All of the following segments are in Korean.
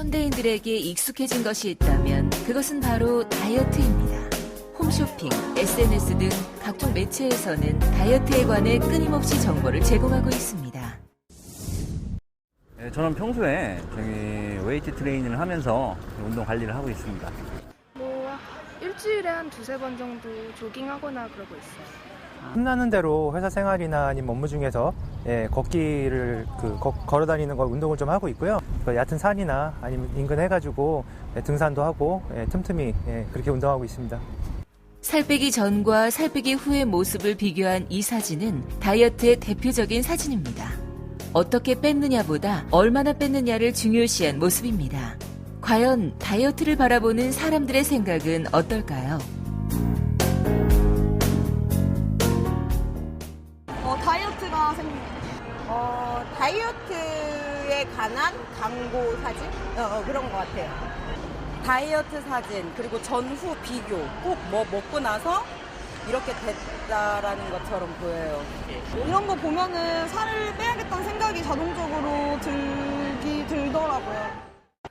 현대인들에게 익숙해진 것이 있다면 그것은 바로 다이어트입니다. 홈쇼핑, SNS 등 각종 매체에서는 다이어트에 관해 끊임없이 정보를 제공하고 있습니다. 저는 평소에 웨이트 트레이닝을 하면서 운동 관리를 하고 있습니다. 일주일에 한 두세 번 정도 조깅하거나 그러고 있어요. 틈나는 대로 회사 생활이나 아니면 업무 중에서 걷기를 걸어 다니는 걸 운동을 좀 하고 있고요. 얕은 산이나 아니면 인근 해가지고 등산도 하고 틈틈이 그렇게 운동하고 있습니다. 살 빼기 전과 살 빼기 후의 모습을 비교한 이 사진은 다이어트의 대표적인 사진입니다. 어떻게 뺐느냐보다 얼마나 뺐느냐를 중요시한 모습입니다. 과연 다이어트를 바라보는 사람들의 생각은 어떨까요? 다이어트가 다이어트에 관한 광고 사진? 그런 것 같아요. 다이어트 사진, 그리고 전후 비교, 꼭 뭐 먹고 나서 이렇게 됐다라는 것처럼 보여요. 이런 거 보면은 살을 빼야겠다는 생각이 자동적으로 들더라고요.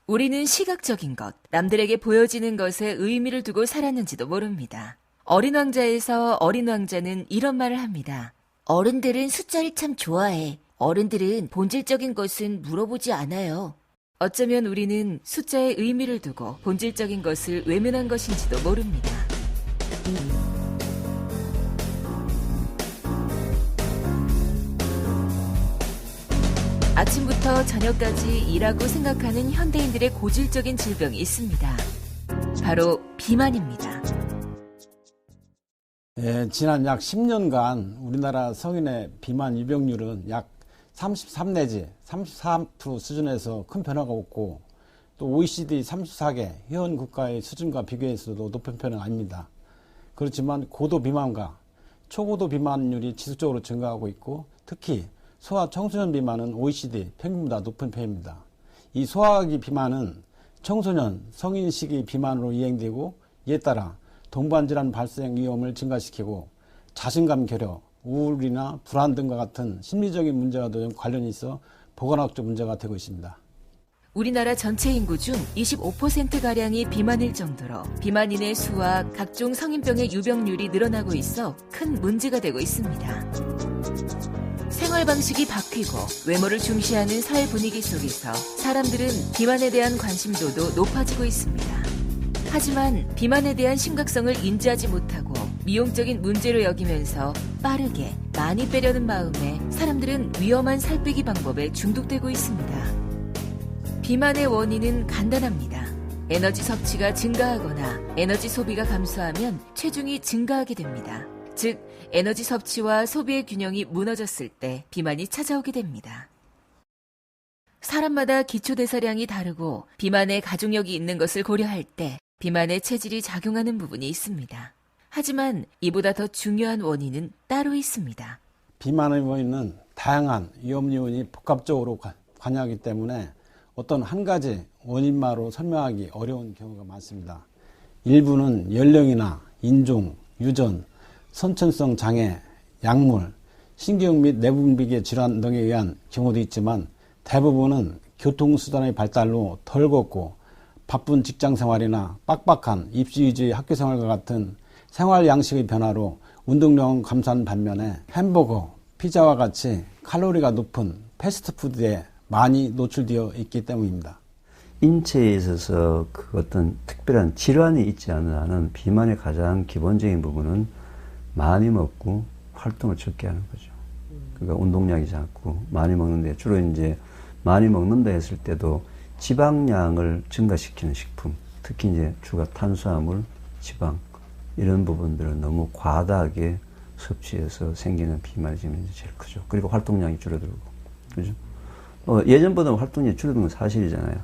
우리는 시각적인 것, 남들에게 보여지는 것에 의미를 두고 살았는지도 모릅니다. 어린 왕자에서 어린 왕자는 이런 말을 합니다. 어른들은 숫자를 참 좋아해. 어른들은 본질적인 것은 물어보지 않아요. 어쩌면 우리는 숫자에 의미를 두고 본질적인 것을 외면한 것인지도 모릅니다. 아침부터 저녁까지 일하고 생각하는 현대인들의 고질적인 질병이 있습니다. 바로 비만입니다. 지난 약 10년간 우리나라 성인의 비만 유병률은 약 33 내지 34% 수준에서 큰 변화가 없고 또 OECD 34개 회원 국가의 수준과 비교해서도 높은 편은 아닙니다. 그렇지만 고도 비만과 초고도 비만율이 지속적으로 증가하고 있고 특히 소아 청소년 비만은 OECD 평균보다 높은 편입니다. 이 소아기 비만은 청소년, 성인 시기 비만으로 이행되고 이에 따라 동반질환 발생 위험을 증가시키고 자신감 결여, 우울이나 불안 등과 같은 심리적인 문제와도 관련이 있어 보건학적 문제가 되고 있습니다. 우리나라 전체 인구 중 25%가량이 비만일 정도로 비만인의 수와 각종 성인병의 유병률이 늘어나고 있어 큰 문제가 되고 있습니다. 생활 방식이 바뀌고 외모를 중시하는 사회 분위기 속에서 사람들은 비만에 대한 관심도도 높아지고 있습니다. 하지만 비만에 대한 심각성을 인지하지 못하고 미용적인 문제로 여기면서 빠르게 많이 빼려는 마음에 사람들은 위험한 살 빼기 방법에 중독되고 있습니다. 비만의 원인은 간단합니다. 에너지 섭취가 증가하거나 에너지 소비가 감소하면 체중이 증가하게 됩니다. 즉, 에너지 섭취와 소비의 균형이 무너졌을 때 비만이 찾아오게 됩니다. 사람마다 기초대사량이 다르고 비만에 가족력이 있는 것을 고려할 때 비만의 체질이 작용하는 부분이 있습니다. 하지만 이보다 더 중요한 원인은 따로 있습니다. 비만의 원인은 다양한 위험 요인이 복합적으로 관여하기 때문에 어떤 한 가지 원인만으로 설명하기 어려운 경우가 많습니다. 일부는 연령이나 인종, 유전, 선천성 장애, 약물, 신경 및 내분비계 질환 등에 의한 경우도 있지만 대부분은 교통수단의 발달로 덜 걷고 바쁜 직장생활이나 빡빡한 입시 위주의 학교생활과 같은 생활 양식의 변화로 운동량은 감소한 반면에 햄버거, 피자와 같이 칼로리가 높은 패스트푸드에 많이 노출되어 있기 때문입니다. 인체에 있어서 그 어떤 특별한 질환이 있지 않은 한은 비만의 가장 기본적인 부분은 많이 먹고 활동을 적게 하는 거죠. 그러니까 운동량이 작고 많이 먹는데 주로 이제 많이 먹는다 했을 때도 지방량을 증가시키는 식품, 특히 이제 주가 탄수화물, 지방 이런 부분들을 너무 과다하게 섭취해서 생기는 비만이 지금 제일 크죠. 그리고 활동량이 줄어들고, 그죠? 예전보다 활동량이 줄어든 건 사실이잖아요.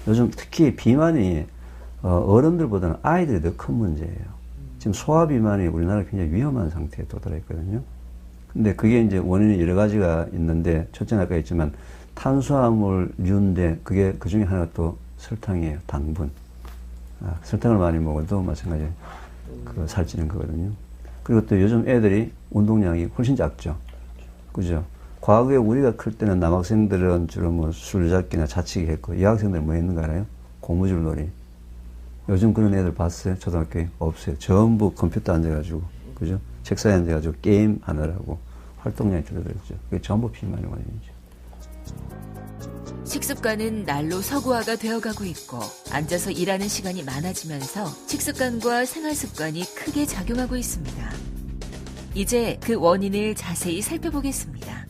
요즘 특히 비만이 어른들보다는 아이들이 더 큰 문제예요. 지금 소아비만이 우리나라가 굉장히 위험한 상태에 도달했거든요. 근데 그게 이제 원인이 여러 가지가 있는데, 첫째는 아까 했지만, 탄수화물류인데, 그게 그 중에 하나가 또 설탕이에요. 당분. 설탕을 많이 먹어도 마찬가지로 살찌는 거거든요. 그리고 또 요즘 애들이 운동량이 훨씬 작죠. 그죠? 과거에 우리가 클 때는 남학생들은 주로 뭐 술잡기나 자치기 했고 여학생들은 뭐 했는가 알아요? 고무줄 놀이. 요즘 그런 애들 봤어요? 초등학교에? 없어요. 전부 컴퓨터 앉아가지고, 그죠? 책상에 앉아가지고 게임 하느라고 활동량이 줄어들었죠. 그게 전부 비만의 원인이죠. 식습관은 날로 서구화가 되어가고 있고 앉아서 일하는 시간이 많아지면서 식습관과 생활습관이 크게 작용하고 있습니다. 이제 그 원인을 자세히 살펴보겠습니다.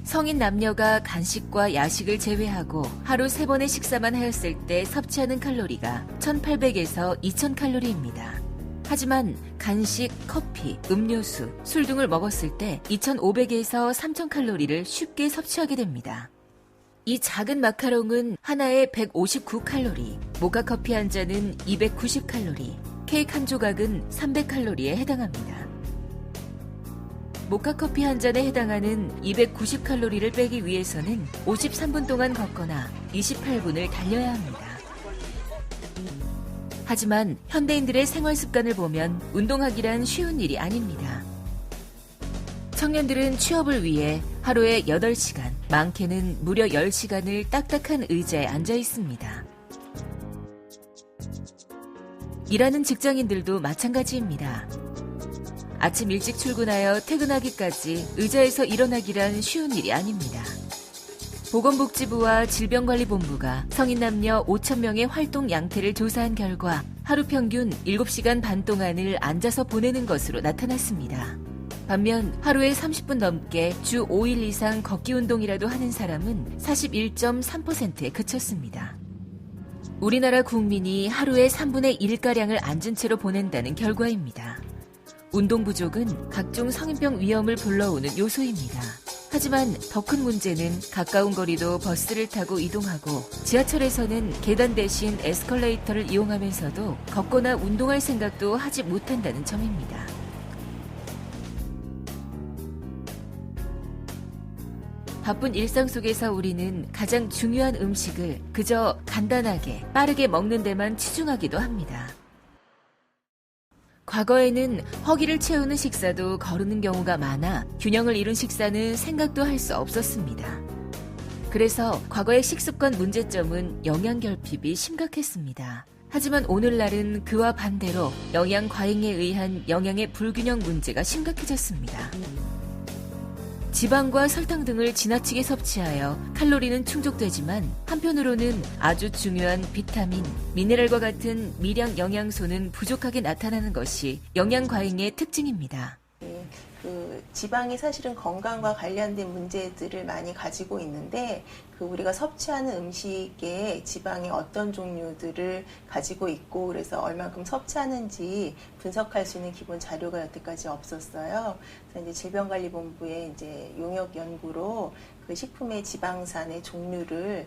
성인 남녀가 간식과 야식을 제외하고 하루 3번의 식사만 하였을 때 섭취하는 칼로리가 1800에서 2000칼로리입니다. 하지만 간식, 커피, 음료수, 술 등을 먹었을 때 2500에서 3000칼로리를 쉽게 섭취하게 됩니다. 이 작은 마카롱은 하나에 159칼로리, 모카커피 한 잔은 290칼로리, 케이크 한 조각은 300칼로리에 해당합니다. 모카커피 한 잔에 해당하는 290칼로리를 빼기 위해서는 53분 동안 걷거나 28분을 달려야 합니다. 하지만 현대인들의 생활 습관을 보면 운동하기란 쉬운 일이 아닙니다. 청년들은 취업을 위해 하루에 8시간, 많게는 무려 10시간을 딱딱한 의자에 앉아 있습니다. 일하는 직장인들도 마찬가지입니다. 아침 일찍 출근하여 퇴근하기까지 의자에서 일어나기란 쉬운 일이 아닙니다. 보건복지부와 질병관리본부가 성인 남녀 5,000명의 활동 양태를 조사한 결과 하루 평균 7시간 반 동안을 앉아서 보내는 것으로 나타났습니다. 반면 하루에 30분 넘게 주 5일 이상 걷기 운동이라도 하는 사람은 41.3%에 그쳤습니다. 우리나라 국민이 하루에 3분의 1가량을 앉은 채로 보낸다는 결과입니다. 운동 부족은 각종 성인병 위험을 불러오는 요소입니다. 하지만 더 큰 문제는 가까운 거리도 버스를 타고 이동하고 지하철에서는 계단 대신 에스컬레이터를 이용하면서도 걷거나 운동할 생각도 하지 못한다는 점입니다. 바쁜 일상 속에서 우리는 가장 중요한 음식을 그저 간단하게 빠르게 먹는 데만 치중하기도 합니다. 과거에는 허기를 채우는 식사도 거르는 경우가 많아 균형을 이룬 식사는 생각도 할 수 없었습니다. 그래서 과거의 식습관 문제점은 영양 결핍이 심각했습니다. 하지만 오늘날은 그와 반대로 영양 과잉에 의한 영양의 불균형 문제가 심각해졌습니다. 지방과 설탕 등을 지나치게 섭취하여 칼로리는 충족되지만 한편으로는 아주 중요한 비타민, 미네랄과 같은 미량 영양소는 부족하게 나타나는 것이 영양 과잉의 특징입니다. 지방이 사실은 건강과 관련된 문제들을 많이 가지고 있는데 우리가 섭취하는 음식에 지방이 어떤 종류들을 가지고 있고 그래서 얼만큼 섭취하는지 분석할 수 있는 기본 자료가 여태까지 없었어요. 그래서 이제 질병관리본부의 이제 용역 연구로 그 식품의 지방산의 종류를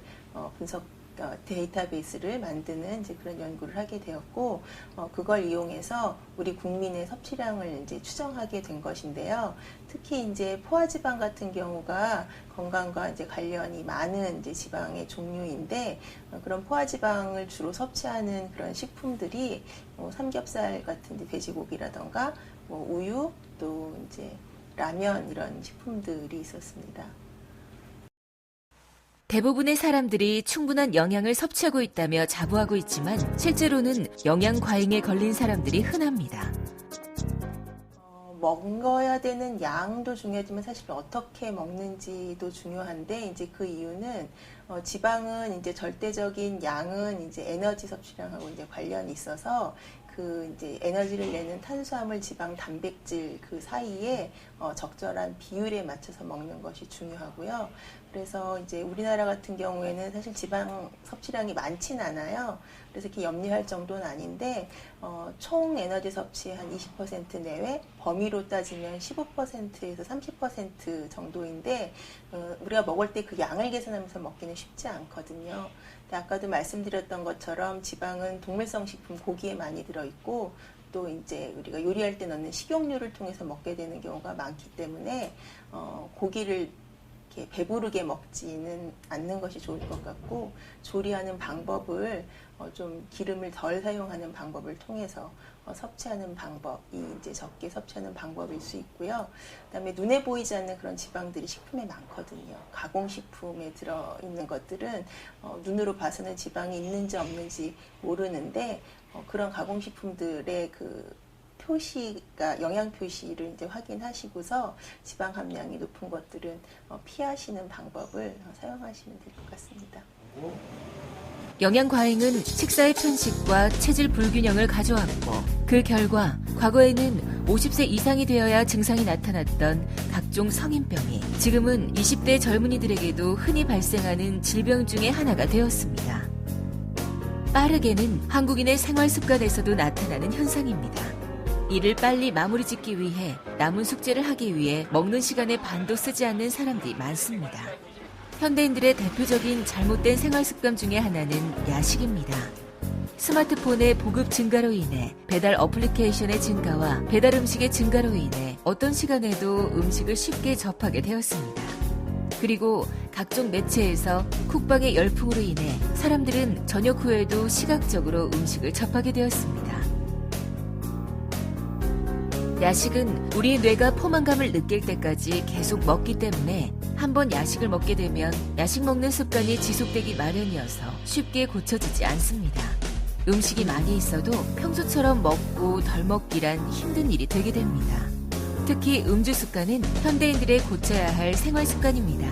데이터베이스를 만드는 이제 그런 연구를 하게 되었고, 그걸 이용해서 우리 국민의 섭취량을 이제 추정하게 된 것인데요. 특히 이제 포화지방 같은 경우가 건강과 이제 관련이 많은 이제 지방의 종류인데, 그런 포화지방을 주로 섭취하는 그런 식품들이 삼겹살 같은 이제 돼지고기라던가 우유 또 이제 라면 이런 식품들이 있었습니다. 대부분의 사람들이 충분한 영양을 섭취하고 있다며 자부하고 있지만 실제로는 영양 과잉에 걸린 사람들이 흔합니다. 먹어야 되는 양도 중요하지만 사실 어떻게 먹는지도 중요한데 이제 그 이유는 지방은 이제 절대적인 양은 이제 에너지 섭취량하고 이제 관련이 있어서 그 이제 에너지를 내는 탄수화물, 지방, 단백질 그 사이에 적절한 비율에 맞춰서 먹는 것이 중요하고요. 그래서 이제 우리나라 같은 경우에는 사실 지방 섭취량이 많진 않아요. 그래서 이렇게 염려할 정도는 아닌데 총 에너지 섭취 한 20% 내외, 범위로 따지면 15%에서 30% 정도인데 우리가 먹을 때 그 양을 계산하면서 먹기는 쉽지 않거든요. 근데 아까도 말씀드렸던 것처럼 지방은 동물성 식품, 고기에 많이 들어있고 또 이제 우리가 요리할 때 넣는 식용유를 통해서 먹게 되는 경우가 많기 때문에 고기를 이렇게 배부르게 먹지는 않는 것이 좋을 것 같고, 조리하는 방법을 좀 기름을 덜 사용하는 방법을 통해서 섭취하는 방법이 이제 적게 섭취하는 방법일 수 있고요. 그다음에 눈에 보이지 않는 그런 지방들이 식품에 많거든요. 가공식품에 들어있는 것들은 눈으로 봐서는 지방이 있는지 없는지 모르는데, 그런 가공식품들의 그 표시가, 영양 표시를 이제 확인하시고서 지방 함량이 높은 것들은 피하시는 방법을 사용하시면 될 것 같습니다. 영양 과잉은 식사의 편식과 체질 불균형을 가져왔고, 그 결과 과거에는 50세 이상이 되어야 증상이 나타났던 각종 성인병이 지금은 20대 젊은이들에게도 흔히 발생하는 질병 중에 하나가 되었습니다. 빠르게는 한국인의 생활 습관에서도 나타나는 현상입니다. 일을 빨리 마무리 짓기 위해 남은 숙제를 하기 위해 먹는 시간의 반도 쓰지 않는 사람들이 많습니다. 현대인들의 대표적인 잘못된 생활 습관 중에 하나는 야식입니다. 스마트폰의 보급 증가로 인해 배달 어플리케이션의 증가와 배달 음식의 증가로 인해 어떤 시간에도 음식을 쉽게 접하게 되었습니다. 그리고 각종 매체에서 쿡방의 열풍으로 인해 사람들은 저녁 후에도 시각적으로 음식을 접하게 되었습니다. 야식은 우리 뇌가 포만감을 느낄 때까지 계속 먹기 때문에 한번 야식을 먹게 되면 야식 먹는 습관이 지속되기 마련이어서 쉽게 고쳐지지 않습니다. 음식이 많이 있어도 평소처럼 먹고 덜 먹기란 힘든 일이 되게 됩니다. 특히 음주 습관은 현대인들의 고쳐야 할 생활 습관입니다.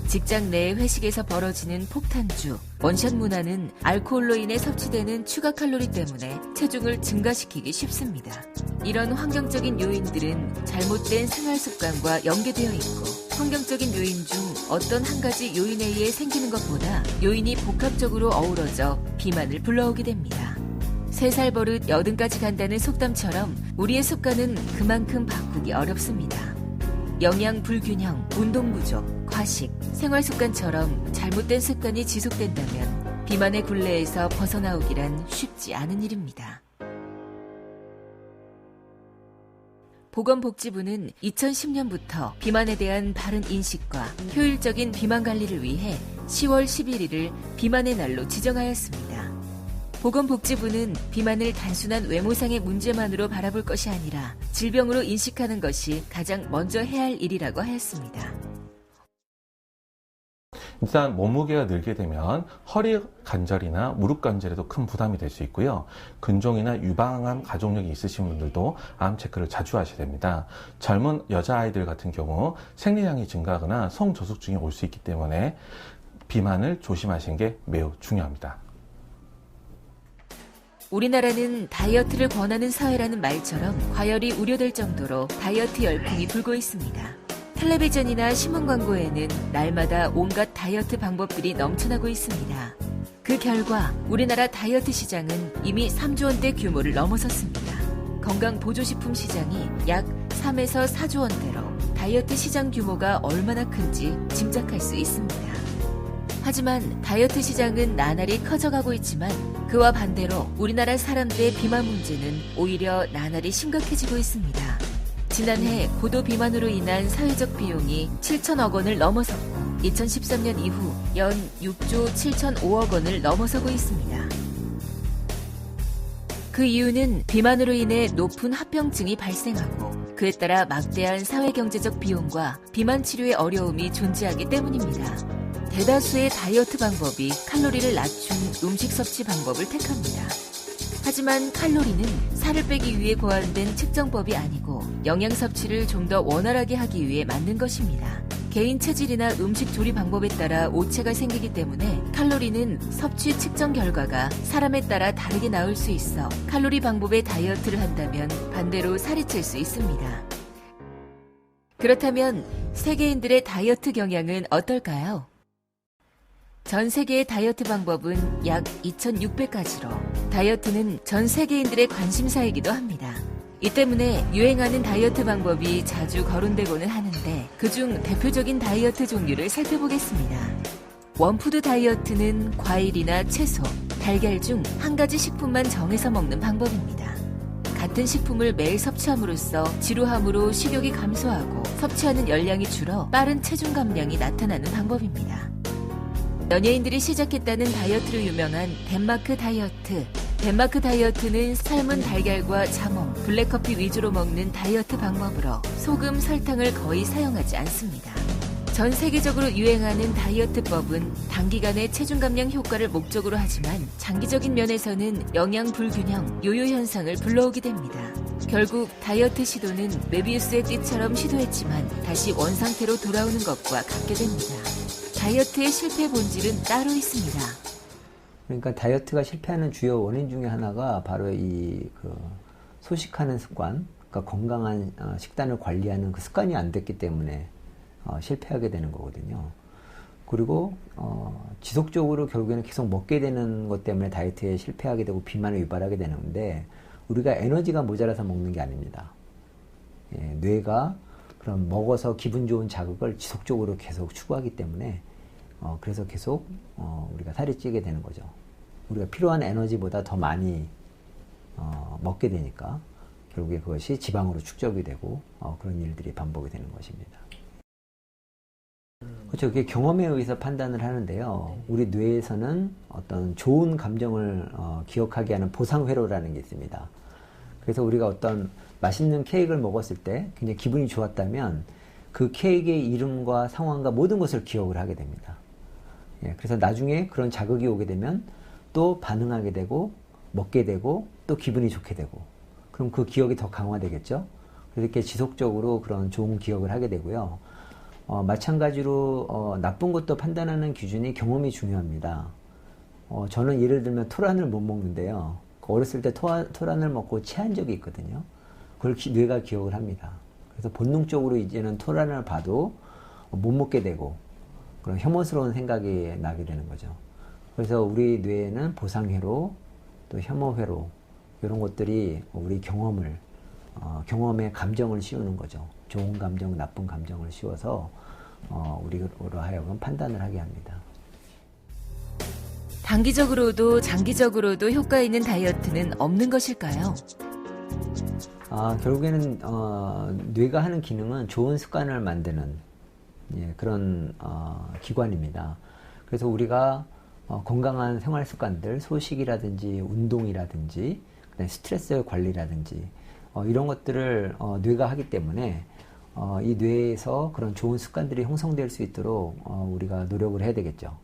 직장 내 회식에서 벌어지는 폭탄주, 원샷 문화는 알코올로 인해 섭취되는 추가 칼로리 때문에 체중을 증가시키기 쉽습니다. 이런 환경적인 요인들은 잘못된 생활 습관과 연계되어 있고, 환경적인 요인 중 어떤 한 가지 요인에 의해 생기는 것보다 요인이 복합적으로 어우러져 비만을 불러오게 됩니다. 3살 버릇 80까지 간다는 속담처럼 우리의 습관은 그만큼 바꾸기 어렵습니다. 영양 불균형, 운동 부족, 과식, 생활 습관처럼 잘못된 습관이 지속된다면 비만의 굴레에서 벗어나오기란 쉽지 않은 일입니다. 보건복지부는 2010년부터 비만에 대한 바른 인식과 효율적인 비만 관리를 위해 10월 11일을 비만의 날로 지정하였습니다. 보건복지부는 비만을 단순한 외모상의 문제만으로 바라볼 것이 아니라 질병으로 인식하는 것이 가장 먼저 해야 할 일이라고 하였습니다. 일단 몸무게가 늘게 되면 허리 관절이나 무릎 관절에도 큰 부담이 될 수 있고요. 근종이나 유방암 가족력이 있으신 분들도 암 체크를 자주 하셔야 됩니다. 젊은 여자아이들 같은 경우 생리량이 증가하거나 성저숙증이 올 수 있기 때문에 비만을 조심하시는 게 매우 중요합니다. 우리나라는 다이어트를 권하는 사회라는 말처럼 과열이 우려될 정도로 다이어트 열풍이 불고 있습니다. 텔레비전이나 신문 광고에는 날마다 온갖 다이어트 방법들이 넘쳐나고 있습니다. 그 결과 우리나라 다이어트 시장은 이미 3조 원대 규모를 넘어섰습니다. 건강보조식품 시장이 약 3에서 4조 원대로 다이어트 시장 규모가 얼마나 큰지 짐작할 수 있습니다. 하지만 다이어트 시장은 나날이 커져가고 있지만 그와 반대로 우리나라 사람들의 비만 문제는 오히려 나날이 심각해지고 있습니다. 지난해 고도 비만으로 인한 사회적 비용이 7천억 원을 넘어섰고 2013년 이후 연 6조 7천5억 원을 넘어서고 있습니다. 그 이유는 비만으로 인해 높은 합병증이 발생하고 그에 따라 막대한 사회경제적 비용과 비만 치료의 어려움이 존재하기 때문입니다. 대다수의 다이어트 방법이 칼로리를 낮춘 음식 섭취 방법을 택합니다. 하지만 칼로리는 살을 빼기 위해 고안된 측정법이 아니고 영양 섭취를 좀 더 원활하게 하기 위해 만든 것입니다. 개인 체질이나 음식 조리 방법에 따라 오차가 생기기 때문에 칼로리는 섭취 측정 결과가 사람에 따라 다르게 나올 수 있어 칼로리 방법의 다이어트를 한다면 반대로 살이 찔 수 있습니다. 그렇다면 세계인들의 다이어트 경향은 어떨까요? 전 세계의 다이어트 방법은 약 2,600가지로 다이어트는 전 세계인들의 관심사이기도 합니다. 이 때문에 유행하는 다이어트 방법이 자주 거론되고는 하는데 그중 대표적인 다이어트 종류를 살펴보겠습니다. 원푸드 다이어트는 과일이나 채소, 달걀 중 한 가지 식품만 정해서 먹는 방법입니다. 같은 식품을 매일 섭취함으로써 지루함으로 식욕이 감소하고 섭취하는 열량이 줄어 빠른 체중 감량이 나타나는 방법입니다. 연예인들이 시작했다는 다이어트로 유명한 덴마크 다이어트. 덴마크 다이어트는 삶은 달걀과 자몽, 블랙커피 위주로 먹는 다이어트 방법으로 소금, 설탕을 거의 사용하지 않습니다. 전 세계적으로 유행하는 다이어트법은 단기간의 체중 감량 효과를 목적으로 하지만 장기적인 면에서는 영양 불균형, 요요 현상을 불러오게 됩니다. 결국 다이어트 시도는 메비우스의 띠처럼 시도했지만 다시 원상태로 돌아오는 것과 같게 됩니다. 다이어트의 실패 본질은 따로 있습니다. 그러니까 다이어트가 실패하는 주요 원인 중에 하나가 바로 소식하는 습관, 그러니까 건강한 식단을 관리하는 그 습관이 안 됐기 때문에 실패하게 되는 거거든요. 그리고 지속적으로 결국에는 계속 먹게 되는 것 때문에 다이어트에 실패하게 되고 비만을 유발하게 되는데 우리가 에너지가 모자라서 먹는 게 아닙니다. 예, 뇌가 그럼 먹어서 기분 좋은 자극을 지속적으로 계속 추구하기 때문에 그래서 계속 우리가 살이 찌게 되는 거죠. 우리가 필요한 에너지보다 더 많이 먹게 되니까 결국에 그것이 지방으로 축적이 되고 그런 일들이 반복이 되는 것입니다. 그렇죠. 그게 경험에 의해서 판단을 하는데요. 우리 뇌에서는 어떤 좋은 감정을 기억하게 하는 보상회로라는 게 있습니다. 그래서 우리가 어떤 맛있는 케이크를 먹었을 때 굉장히 기분이 좋았다면 그 케이크의 이름과 상황과 모든 것을 기억을 하게 됩니다. 예, 그래서 나중에 그런 자극이 오게 되면 또 반응하게 되고 먹게 되고 또 기분이 좋게 되고 그럼 그 기억이 더 강화되겠죠. 그래서 이렇게 지속적으로 그런 좋은 기억을 하게 되고요. 마찬가지로 나쁜 것도 판단하는 기준이 경험이 중요합니다. 저는 예를 들면 토란을 못 먹는데요. 어렸을 때 토란을 먹고 체한 적이 있거든요. 그걸 뇌가 기억을 합니다. 그래서 본능적으로 이제는 토란을 봐도 못 먹게 되고 그런 혐오스러운 생각이 나게 되는 거죠. 그래서 우리 뇌에는 보상회로 또 혐오회로 이런 것들이 우리 경험의 감정을 씌우는 거죠. 좋은 감정, 나쁜 감정을 씌워서 우리로 하여금 판단을 하게 합니다. 단기적으로도 장기적으로도 효과 있는 다이어트는 없는 것일까요? 결국에는 뇌가 하는 기능은 좋은 습관을 만드는 그런 기관입니다. 그래서 우리가 건강한 생활 습관들, 소식이라든지 운동이라든지 그다음에 스트레스 관리라든지 이런 것들을 뇌가 하기 때문에 이 뇌에서 그런 좋은 습관들이 형성될 수 있도록 우리가 노력을 해야 되겠죠.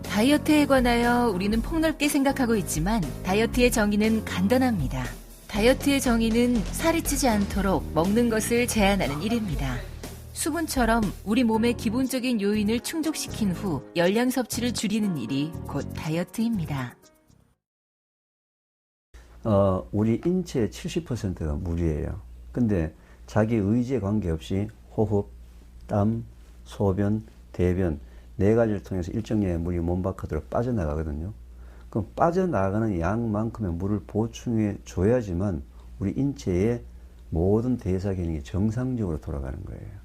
다이어트에 관하여 우리는 폭넓게 생각하고 있지만 다이어트의 정의는 간단합니다. 다이어트의 정의는 살이 찌지 않도록 먹는 것을 제한하는 일입니다. 수분처럼 우리 몸의 기본적인 요인을 충족시킨 후 열량 섭취를 줄이는 일이 곧 다이어트입니다. 우리 인체의 70%가 물이에요. 근데 자기 의지에 관계없이 호흡, 땀, 소변, 대변 4가지를 통해서 일정량의 물이 몸 바깥으로 빠져나가거든요. 그럼 빠져나가는 양만큼의 물을 보충해 줘야지만 우리 인체의 모든 대사 기능이 정상적으로 돌아가는 거예요.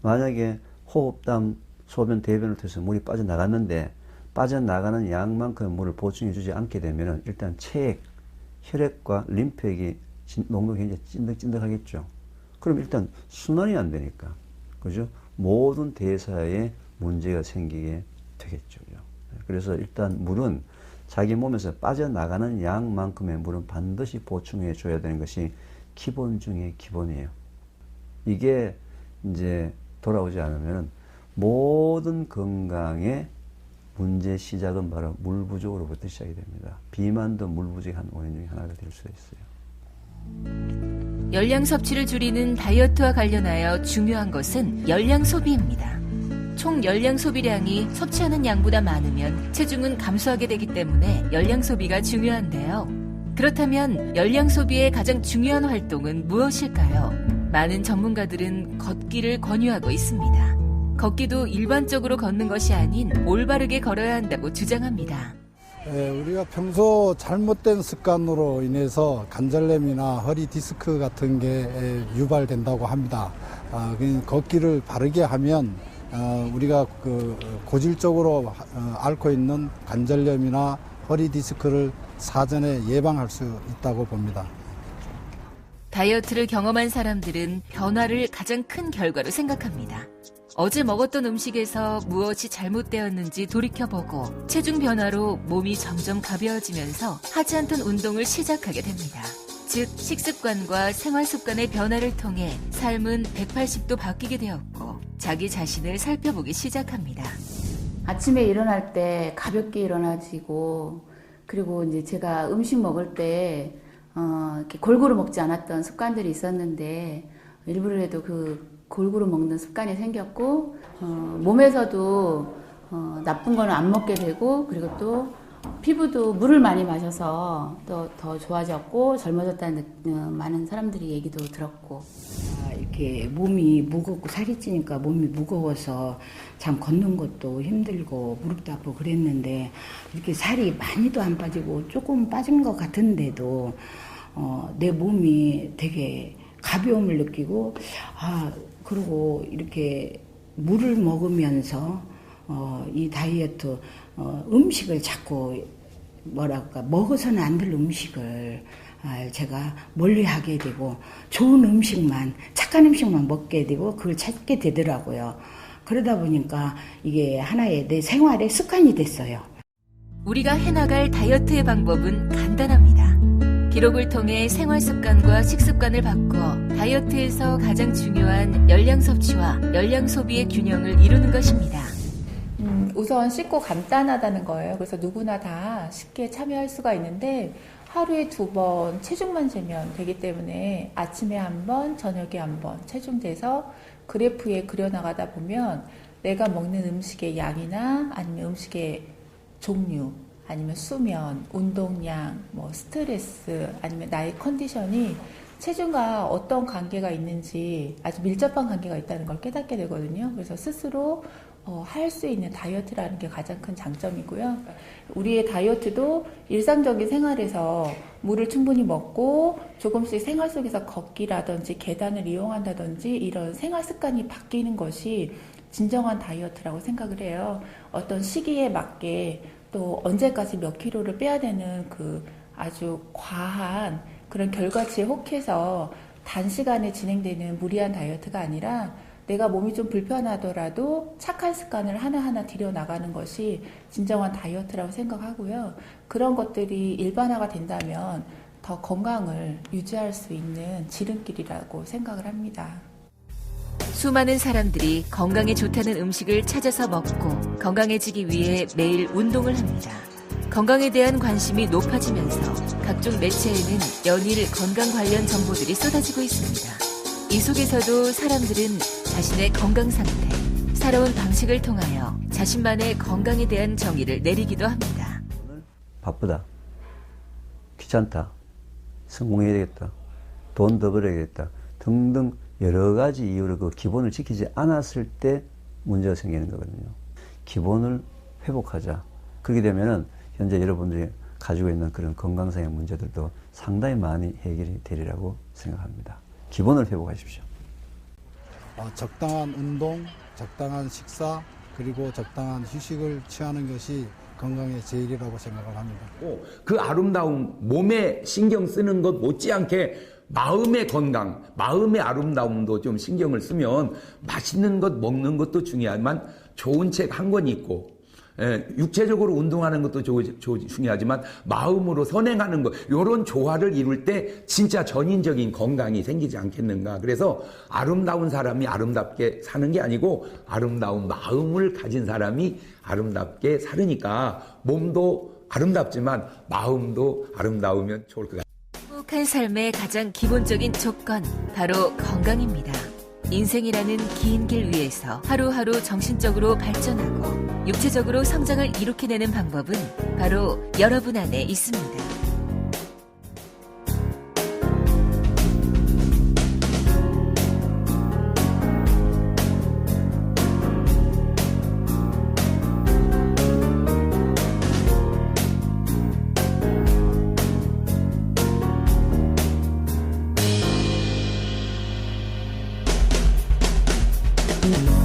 만약에 호흡, 땀, 소변, 대변을 통해서 물이 빠져나갔는데 빠져나가는 양만큼의 물을 보충해 주지 않게 되면 일단 체액, 혈액과 림프액이 농도가 굉장히 찐득찐득하겠죠. 그럼 일단 순환이 안 되니까, 그죠? 모든 대사에 문제가 생기게 되겠죠. 그래서 일단 물은 자기 몸에서 빠져나가는 양만큼의 물은 반드시 보충해 줘야 되는 것이 기본 중에 기본이에요. 이게 이제 돌아오지 않으면 모든 건강의 문제 시작은 바로 물 부족으로부터 시작이 됩니다. 비만도 물 부족의 한 원인 중에 하나가 될 수가 있어요. 열량 섭취를 줄이는 다이어트와 관련하여 중요한 것은 열량 소비입니다. 총 열량 소비량이 섭취하는 양보다 많으면 체중은 감소하게 되기 때문에 열량 소비가 중요한데요. 그렇다면 열량 소비의 가장 중요한 활동은 무엇일까요? 많은 전문가들은 걷기를 권유하고 있습니다. 걷기도 일반적으로 걷는 것이 아닌 올바르게 걸어야 한다고 주장합니다. 우리가 평소 잘못된 습관으로 인해서 관절염이나 허리 디스크 같은 게 유발된다고 합니다. 걷기를 바르게 하면 우리가 고질적으로 앓고 있는 관절염이나 허리 디스크를 사전에 예방할 수 있다고 봅니다. 다이어트를 경험한 사람들은 변화를 가장 큰 결과로 생각합니다. 어제 먹었던 음식에서 무엇이 잘못되었는지 돌이켜보고 체중 변화로 몸이 점점 가벼워지면서 하지 않던 운동을 시작하게 됩니다. 즉, 식습관과 생활습관의 변화를 통해 삶은 180도 바뀌게 되었고 자기 자신을 살펴보기 시작합니다. 아침에 일어날 때 가볍게 일어나지고, 그리고 이제 제가 음식 먹을 때 이렇게 골고루 먹지 않았던 습관들이 있었는데 일부러라도 그 골고루 먹는 습관이 생겼고, 몸에서도 나쁜 거는 안 먹게 되고, 그리고 또 피부도 물을 많이 마셔서 또 더 좋아졌고 젊어졌다는 많은 사람들이 얘기도 들었고. 이렇게 몸이 무겁고 살이 찌니까 몸이 무거워서 참 걷는 것도 힘들고 무릎도 아프고 그랬는데, 이렇게 살이 많이도 안 빠지고 조금 빠진 것 같은데도 내 몸이 되게 가벼움을 느끼고, 그리고 이렇게 물을 먹으면서 이 다이어트 음식을 자꾸 먹어서는 안 될 음식을 제가 멀리하게 되고 좋은 음식만, 착한 음식만 먹게 되고 그걸 찾게 되더라고요. 그러다 보니까 이게 하나의 내 생활의 습관이 됐어요. 우리가 해나갈 다이어트의 방법은 간단합니다. 기록을 통해 생활 습관과 식습관을 바꿔 다이어트에서 가장 중요한 열량 섭취와 열량 소비의 균형을 이루는 것입니다. 우선 쉽고 간단하다는 거예요. 그래서 누구나 다 쉽게 참여할 수가 있는데 하루에 2번 체중만 재면 되기 때문에 아침에 1번, 저녁에 1번 체중 재서 그래프에 그려나가다 보면 내가 먹는 음식의 양이나 아니면 음식의 종류, 아니면 수면, 운동량, 스트레스, 아니면 나의 컨디션이 체중과 어떤 관계가 있는지 아주 밀접한 관계가 있다는 걸 깨닫게 되거든요. 그래서 스스로 할 수 있는 다이어트라는 게 가장 큰 장점이고요. 우리의 다이어트도 일상적인 생활에서 물을 충분히 먹고 조금씩 생활 속에서 걷기라든지 계단을 이용한다든지 이런 생활 습관이 바뀌는 것이 진정한 다이어트라고 생각을 해요. 어떤 시기에 맞게 또 언제까지 몇 킬로를 빼야 되는 그 아주 과한 그런 결과치에 혹해서 단시간에 진행되는 무리한 다이어트가 아니라 내가 몸이 좀 불편하더라도 착한 습관을 하나하나 들여나가는 것이 진정한 다이어트라고 생각하고요. 그런 것들이 일반화가 된다면 더 건강을 유지할 수 있는 지름길이라고 생각을 합니다. 수많은 사람들이 건강에 좋다는 음식을 찾아서 먹고 건강해지기 위해 매일 운동을 합니다. 건강에 대한 관심이 높아지면서 각종 매체에는 연일 건강 관련 정보들이 쏟아지고 있습니다. 이 속에서도 사람들은 자신의 건강 상태, 살아온 방식을 통하여 자신만의 건강에 대한 정의를 내리기도 합니다. 바쁘다, 귀찮다, 성공해야 되겠다, 돈 더 벌어야겠다 등등 여러 가지 이유로 그 기본을 지키지 않았을 때 문제가 생기는 거거든요. 기본을 회복하자. 그렇게 되면은 현재 여러분들이 가지고 있는 그런 건강상의 문제들도 상당히 많이 해결이 되리라고 생각합니다. 기본을 회복하십시오. 적당한 운동, 적당한 식사, 그리고 적당한 휴식을 취하는 것이 건강의 제일이라고 생각을 합니다. 그 아름다움, 몸에 신경 쓰는 것 못지않게 마음의 건강, 마음의 아름다움도 좀 신경을 쓰면 맛있는 것 먹는 것도 중요하지만 좋은 책 한 권 읽고, 육체적으로 운동하는 것도 중요하지만 마음으로 선행하는 것, 이런 조화를 이룰 때 진짜 전인적인 건강이 생기지 않겠는가. 그래서 아름다운 사람이 아름답게 사는 게 아니고 아름다운 마음을 가진 사람이 아름답게 살으니까 몸도 아름답지만 마음도 아름다우면 좋을 것 같아요. 행복한 삶의 가장 기본적인 조건, 바로 건강입니다. 인생이라는 긴 길 위에서 하루하루 정신적으로 발전하고 육체적으로 성장을 이룩해내는 방법은 바로 여러분 안에 있습니다. Mm-hmm.